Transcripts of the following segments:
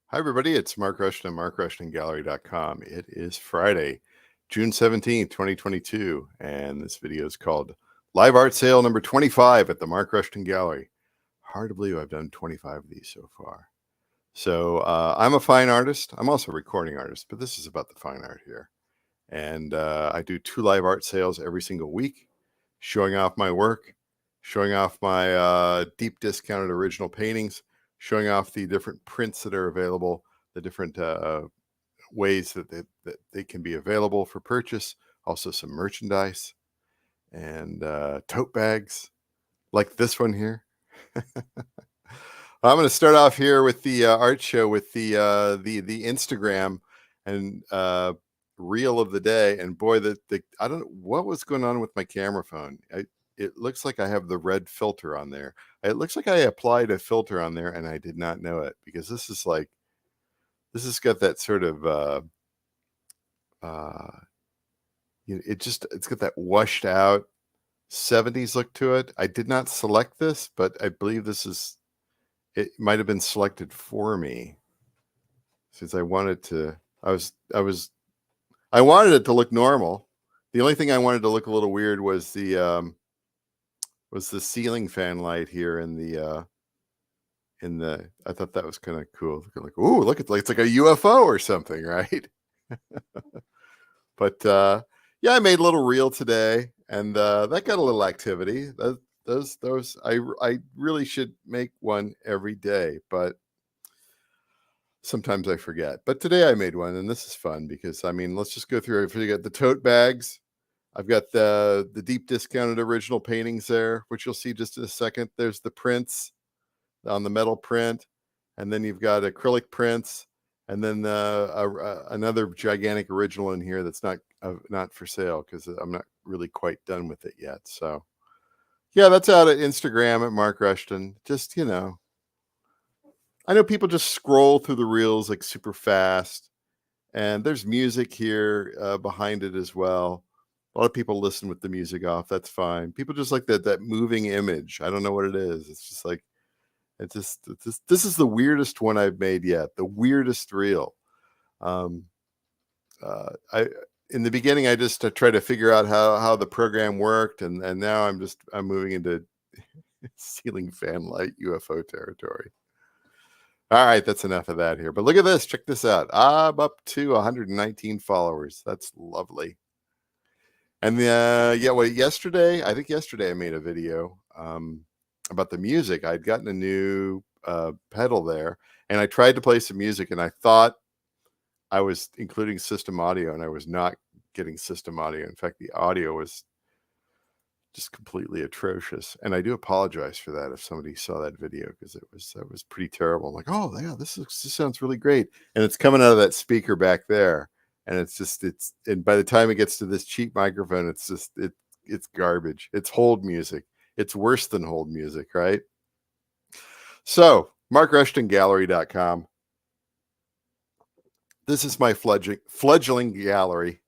Hi, everybody. It's Mark Rushton of MarkRushtonGallery.com. It is Friday, June 17th, 2022, and this video is called Live Art Sale number 25 at the Mark Rushton Gallery. Hard to believe I've done 25 of these so far. So I'm a fine artist. I'm also a recording artist, but this is about the fine art here. And I do 2 live art sales every single week, showing off my work, showing off my deep discounted original paintings, showing off the different prints that are available, the different ways that they can be available for purchase, also some merchandise and tote bags like this one here. I'm going to start off here with the art show with the Instagram and reel of the day. And boy, I don't know what was going on with my camera phone. It looks like I have the red filter on there. It looks like I applied a filter on there and I did not know it, because this has got that sort of it's got that washed out 70s look to it. I did not select this, but I believe it might have been selected for me, since I wanted it to look normal. The only thing I wanted to look a little weird was the ceiling fan light here in the I thought that was kind of cool. Like, ooh, look, it's like a UFO or something, right? But yeah, I made a little reel today, and that got a little activity. Those I really should make one every day, but sometimes I forget. But today I made one, and this is fun because, I mean, let's just go through it. If you got the tote bags, I've got the deep discounted original paintings there, which you'll see just in a second. There's the prints on the metal print, and then you've got acrylic prints, and then another gigantic original in here that's not for sale because I'm not really quite done with it yet. So yeah, that's out at Instagram at Mark Rushton. Just, I know people just scroll through the reels like super fast, and there's music here behind it as well. A lot of people listen with the music off. That's fine. People just like that moving image. I don't know what it is. It's just like, this is the weirdest one I've made yet. The weirdest reel. In the beginning, I just tried to figure out how the program worked, and now I'm moving into ceiling fan light UFO territory. All right, that's enough of that here. But look at this. Check this out. I'm up to 119 followers. That's lovely. And yesterday I made a video about the music. I'd gotten a new pedal there, and I tried to play some music, and I thought I was including system audio, and I was not getting system audio. In fact, the audio was just completely atrocious, and I do apologize for that if somebody saw that video, because that was pretty terrible. I'm like, oh yeah, this sounds really great, and it's coming out of that speaker back there, and and by the time it gets to this cheap microphone, it's garbage. It's hold music. It's worse than hold music, right? So MarkRushtonGallery.com. This is my fledgling gallery.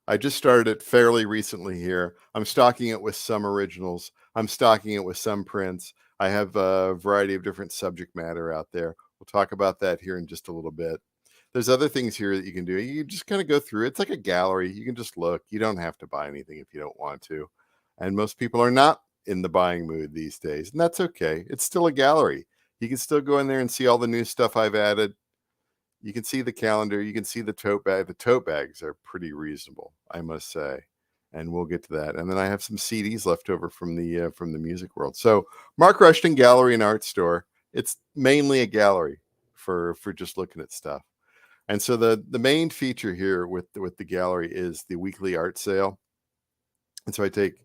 I just started it fairly recently here. I'm stocking it with some originals. I'm stocking it with some prints. I have a variety of different subject matter out there. We'll talk about that here in just a little bit. There's other things here that you can do. You just kind of go through. It's like a gallery. You can just look. You don't have to buy anything if you don't want to. And most people are not in the buying mood these days, and that's okay. It's still a gallery. You can still go in there and see all the new stuff I've added. You can see the calendar. You can see the tote bag. The tote bags are pretty reasonable, I must say, and we'll get to that. And then I have some CDs left over from the music world. So Mark Rushton Gallery and Art Store. It's mainly a gallery for just looking at stuff. And so the main feature here with the gallery is the weekly art sale. And so I take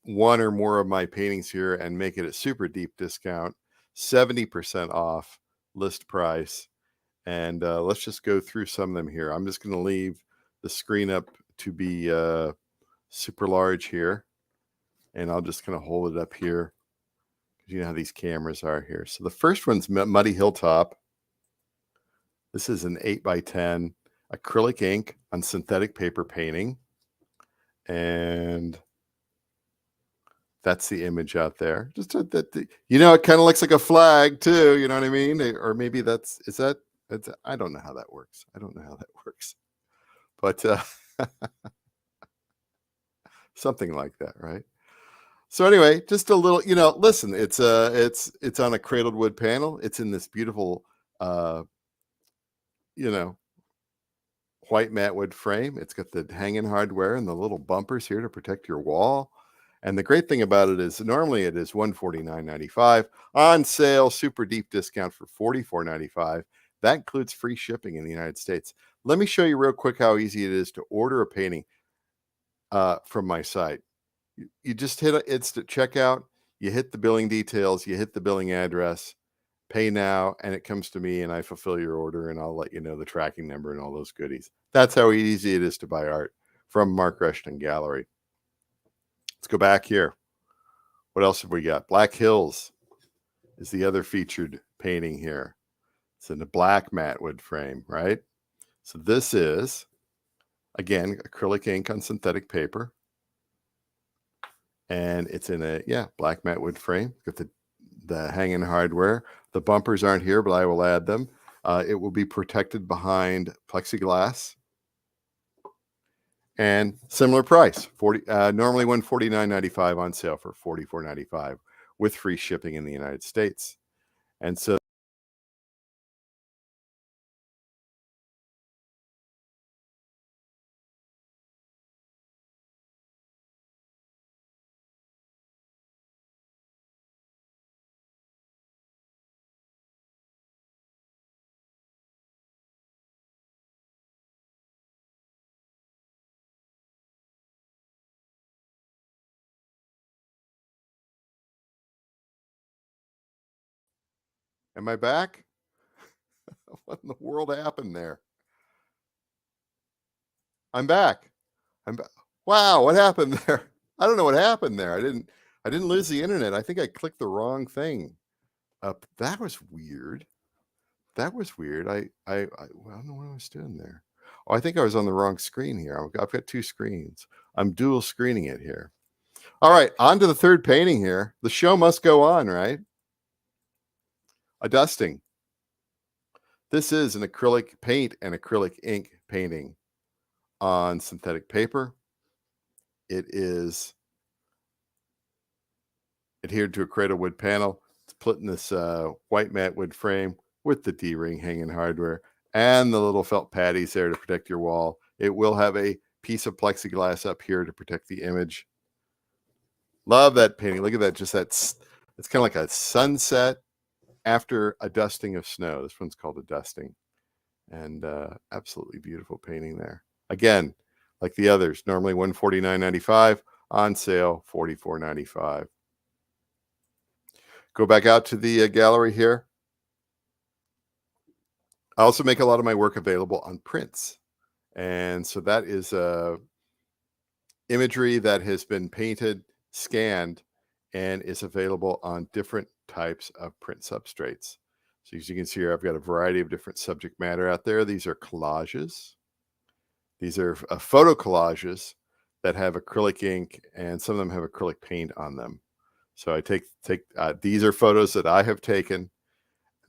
one or more of my paintings here and make it a super deep discount, 70% off list price. And let's just go through some of them here. I'm just going to leave the screen up to be super large here, and I'll just kind of hold it up here, because you know how these cameras are here. So the first one's Muddy Hilltop. This is an 8x10 acrylic ink on synthetic paper painting, and that's the image out there. Just it kind of looks like a flag too. You know what I mean? Or maybe is that I don't know how that works. I don't know how that works. But something like that, right? So anyway, just a little, listen, it's on a cradled wood panel. It's in this beautiful uh, you know, white matte wood frame. It's got the hanging hardware and the little bumpers here to protect your wall. And the great thing about it is normally it is $149.95. On sale, super deep discount for $44.95. That includes free shipping in the United States. Let me show you real quick how easy it is to order a painting from my site. You just hit instant checkout. You hit the billing details. You hit the billing address. Pay now, and it comes to me, and I fulfill your order, and I'll let you know the tracking number and all those goodies. That's how easy it is to buy art from Mark Rushton Gallery. Let's go back here. What else have we got? Black Hills is the other featured painting here. It's in a black matte wood frame, right? So this is, again, acrylic ink on synthetic paper. And it's in a, black matte wood frame. Got the hanging hardware. The bumpers aren't here, but I will add them. It will be protected behind plexiglass. And similar price, normally $149.95, on sale for $44.95 with free shipping in the United States. And so am I back? What in the world happened there? I'm back. Wow, what happened there? I don't know what happened there. I didn't lose the internet. I think I clicked the wrong thing. That was weird. That was weird. Well, I don't know what I was doing there. Oh, I think I was on the wrong screen here. I've got two screens. I'm dual screening it here. All right, on to the third painting here. The show must go on, right? A dusting. This is an acrylic paint and acrylic ink painting on synthetic paper. It is adhered to a cradle wood panel. It's put in this white matte wood frame with the D-ring hanging hardware and the little felt patties there to protect your wall. It will have a piece of plexiglass up here to protect the image. Love that painting. Look at that. It's kind of like a sunset after a dusting of snow. This one's called a dusting. And absolutely beautiful painting there. Again, like the others, normally $149.95, on sale $44.95. Go back out to the gallery here. I also make a lot of my work available on prints. And so that is imagery that has been painted, scanned, and is available on different types of print substrates. So as you can see here, I've got a variety of different subject matter out there. These are collages. These are photo collages that have acrylic ink, and some of them have acrylic paint on them. So I take these are photos that I have taken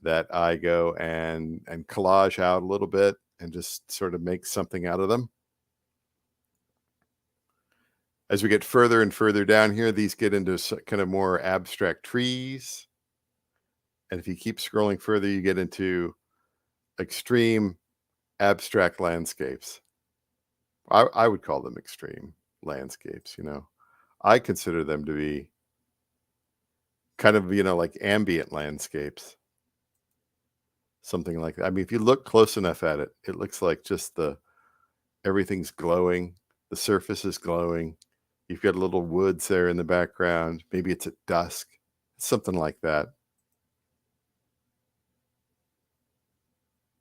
that I go and collage out a little bit and just sort of make something out of them. As we get further and further down here, these get into kind of more abstract trees. And if you keep scrolling further, you get into extreme abstract landscapes. I would call them extreme landscapes, I consider them to be kind of, like ambient landscapes. Something like that. I mean, if you look close enough at it, it looks like just everything's glowing. The surface is glowing. You've got little woods there in the background. Maybe it's at dusk, something like that.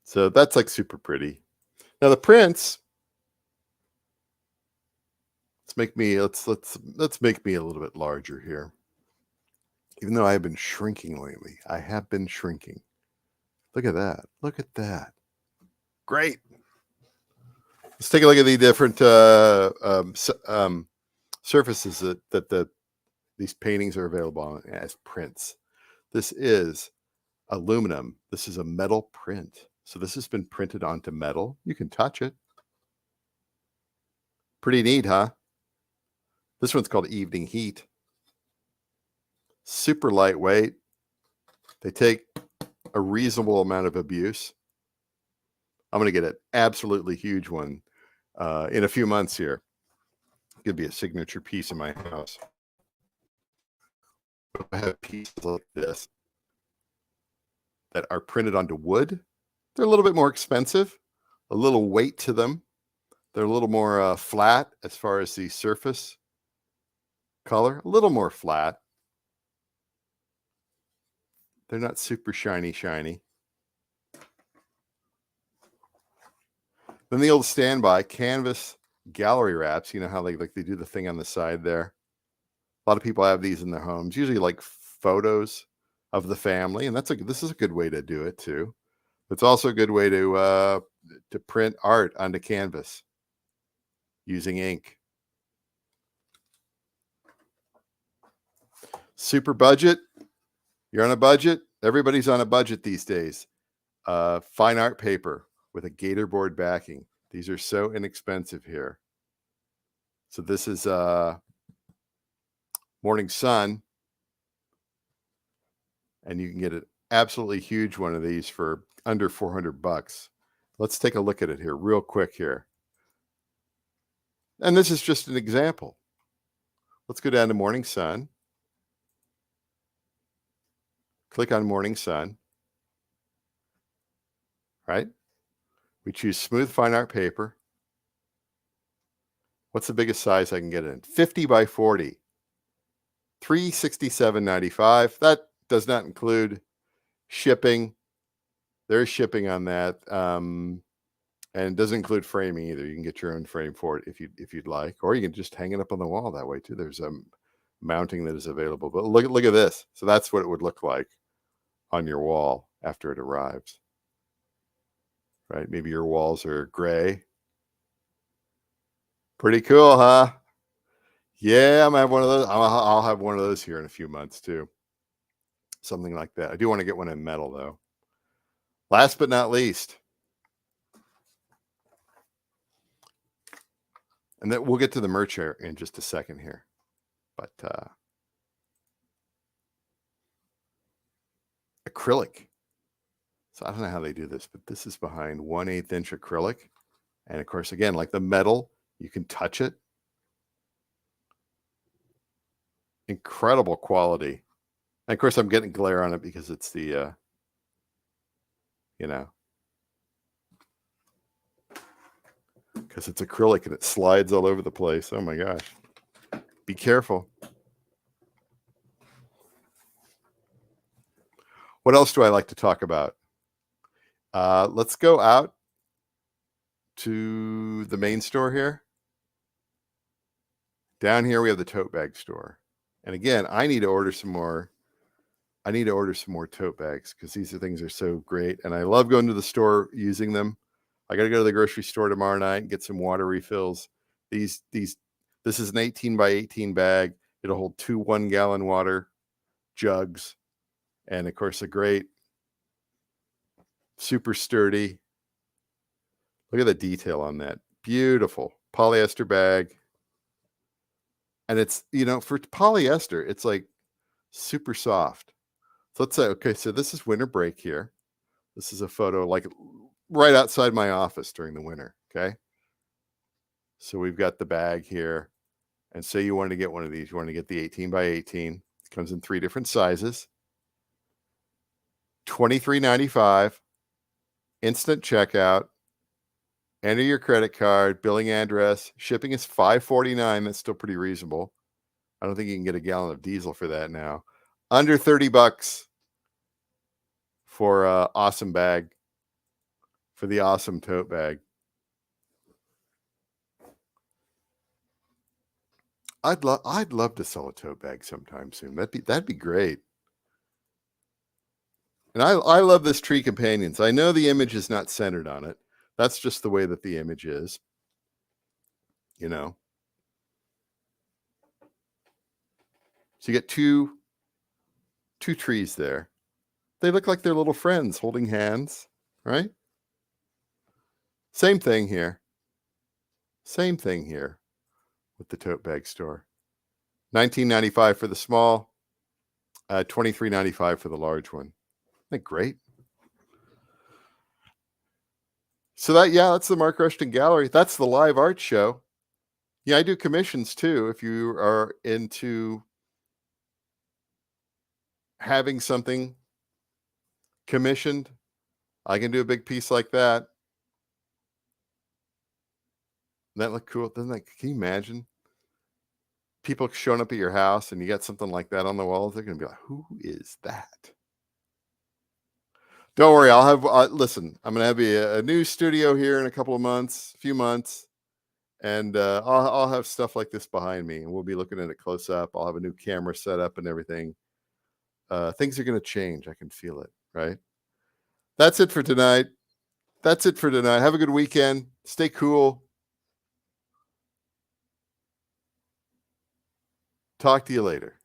So that's like super pretty. Now the prints, let's make me a little bit larger here. Even though I have been shrinking lately, I have been shrinking. Look at that. Look at that. Great. Let's take a look at the different surfaces that these paintings are available on as prints. This is aluminum. This is a metal print. So this has been printed onto metal. You can touch it. Pretty neat, huh? This one's called Evening Heat. Super lightweight. They take a reasonable amount of abuse. I'm going to get an absolutely huge one in a few months here. It could be a signature piece in my house. I have pieces like this that are printed onto wood. They're a little bit more expensive, a little weight to them. They're a little more flat as far as the surface color, a little more flat. They're not super shiny. Then the old standby canvas gallery wraps. You know how they do the thing on the side there. A lot of people have these in their homes, usually like photos of the family, and this is a good way to do it too. It's also a good way to print art onto canvas using ink. Super budget. You're on a budget. Everybody's on a budget these days. Fine art paper with a gator board backing. These are so inexpensive here. So this is Morning Sun, and you can get an absolutely huge one of these for under $400. Let's take a look at it here real quick here. And this is just an example. Let's go down to Morning Sun. Click on Morning Sun. Right? We choose smooth fine art paper. What's the biggest size I can get it in? 50 by 40. $367.95. That does not include shipping. There's shipping on that. And it doesn't include framing either. You can get your own frame for it if you'd like, or you can just hang it up on the wall that way too. There's a mounting that is available. But look at this. So that's what it would look like on your wall after it arrives. Right? Maybe your walls are gray. Pretty cool, huh? Yeah, I'm gonna have one of those. I'll have one of those here in a few months too. Something like that. I do want to get one in metal though. Last but not least, and then we'll get to the merch in just a second here. But acrylic. So I don't know how they do this, but this is behind 1/8 inch acrylic. And of course, again, like the metal, you can touch it. Incredible quality. And of course, I'm getting glare on it because it's the, because it's acrylic and it slides all over the place. Oh my gosh. Be careful. What else do I like to talk about? Let's go out to the main store here. Down here, we have the tote bag store. And again, I need to order some more tote bags because these things are so great. And I love going to the store using them. I got to go to the grocery store tomorrow night and get some water refills. This is an 18 by 18 bag. It'll hold 2 1-gallon water jugs. And of course, a great, super sturdy. Look at the detail on that. Beautiful polyester bag. And it's, for polyester, it's like super soft. So let's say, okay, so this is winter break here. This is a photo like right outside my office during the winter. Okay. So we've got the bag here. And say you wanted to get one of these. You want to get the 18 by 18. It comes in 3 different sizes. $23.95. Instant checkout. Enter your credit card, billing address. Shipping is $5.49. That's still pretty reasonable. I don't think you can get a gallon of diesel for that now. Under $30 for an awesome bag, for the awesome tote bag. I'd love to sell a tote bag sometime soon. That'd be great. And I love this Tree Companions. I know the image is not centered on it. That's just the way that the image is. So you get two trees there. They look like they're little friends holding hands, right? Same thing here. Same thing here with the tote bag store. $19.95 for the small, $23.95 for the large one. Isn't that great? So that's the Mark Rushton Gallery. That's the live art show. Yeah, I do commissions too. If you are into having something commissioned, I can do a big piece like that. That look cool. Doesn't that? Can you imagine people showing up at your house and you got something like that on the walls? They're gonna be like, "Who is that?" Don't worry. I'll have. Listen, I'm gonna have a new studio here in a few months, and I'll have stuff like this behind me, and we'll be looking at it close up. I'll have a new camera set up and everything. Things are gonna change. I can feel it. Right. That's it for tonight. Have a good weekend. Stay cool. Talk to you later.